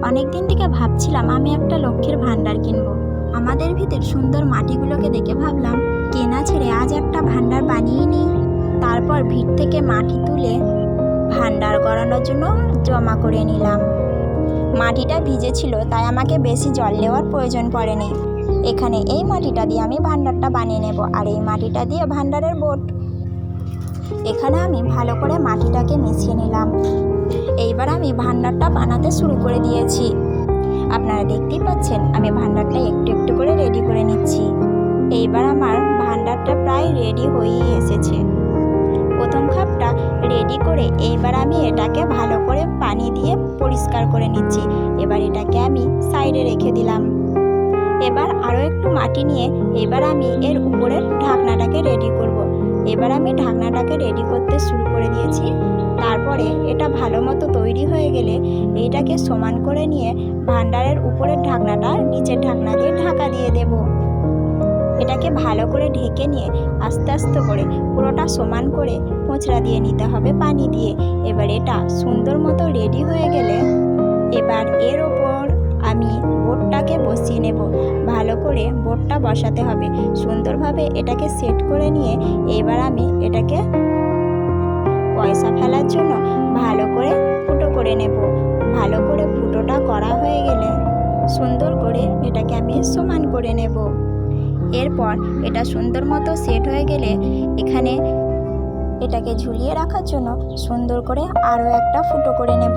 অনেক দিন থেকে ভাবছিলাম আমি একটা লক্ষ্মীর ভাণ্ডার কিনবো। আমাদের ভিতর সুন্দর মাটিগুলোকে দেখে ভাবলাম কেনা ছেড়ে আজ একটা ভাণ্ডার বানিয়ে নিই। তারপর ভিত থেকে মাটি তুলে ভাণ্ডার করানোর জন্য জমা করে নিলাম। মাটিটা ভিজে ছিল, তাই আমাকে বেশি জল দেওয়ার প্রয়োজন পড়েনি। এখানে এই মাটিটা দিয়ে আমি ভাণ্ডারটা বানিয়ে নেব, আর এই মাটিটা দিয়ে ভাণ্ডারের বোট। এখানে আমি ভালো করে মাটিটাকে মিশিয়ে নিলাম। এইবার আমি ভাণ্ডারটা বানাতে শুরু করে দিয়েছি। আপনারা দেখতেই পাচ্ছেন আমি ভাণ্ডারটা একটু একটু করে রেডি করে নিচ্ছি। এইবার আমার ভাণ্ডারটা প্রায় রেডি হয়েই এসেছে। প্রথম খাপটা রেডি করে এইবার আমি এটাকে ভালো করে পানি দিয়ে পরিষ্কার করে নিচ্ছি। এবার এটাকে আমি সাইডে রেখে দিলাম। এবার আরও একটু মাটি নিয়ে এবার আমি এর উপরের ঢাকনাটাকে রেডি করব। এবার আমি ঢাকনাটাকে রেডি করতে শুরু করে দিয়েছি। তারপরে এটা ভালো মতো তৈরি হয়ে গেলে এইটাকে সমান করে নিয়ে ভাণ্ডারের উপরের ঢাকনাটা নিচের ঢাকনা দিয়ে ঢাকা দিয়ে দেব। এটাকে ভালো করে ঢেকে নিয়ে আস্তে আস্তে করে পুরোটা সমান করে মোচড়া দিয়ে নিতে হবে পানি দিয়ে। এবার এটা সুন্দর মতো রেডি হয়ে গেলে এবার এর ওপর আমি বোটটাকে বসিয়ে নেব। ভালো করে বোটটা বসাতে হবে, সুন্দরভাবে এটাকে সেট করে নিয়ে এবার আমি এটাকে পয়সা ফেলার জন্য ভালো করে ফুটো করে নেব। ভালো করে ফুটোটা করা হয়ে গেলে সুন্দর করে এটাকে আমি সমান করে নেব। এরপর এটা সুন্দর মতো সেট হয়ে গেলে এখানে এটাকে ঝুলিয়ে রাখার জন্য সুন্দর করে আরও একটা ফুটো করে নেব।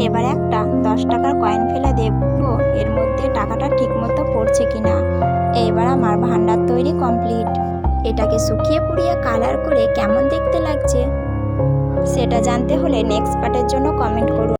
এবার একটা 10 টাকার কয়েন ফেলে দেব, এর মধ্যে টাকাটা ঠিকমতো পড়ছে কিনা। এইবার আমার ভাণ্ডার তৈরি কমপ্লিট। এটাকে শুকিয়ে পুড়িয়ে কালার করে কেমন দেখতে লাগছে সেটা জানতে হলে নেক্সট পার্টের জন্য কমেন্ট করুন।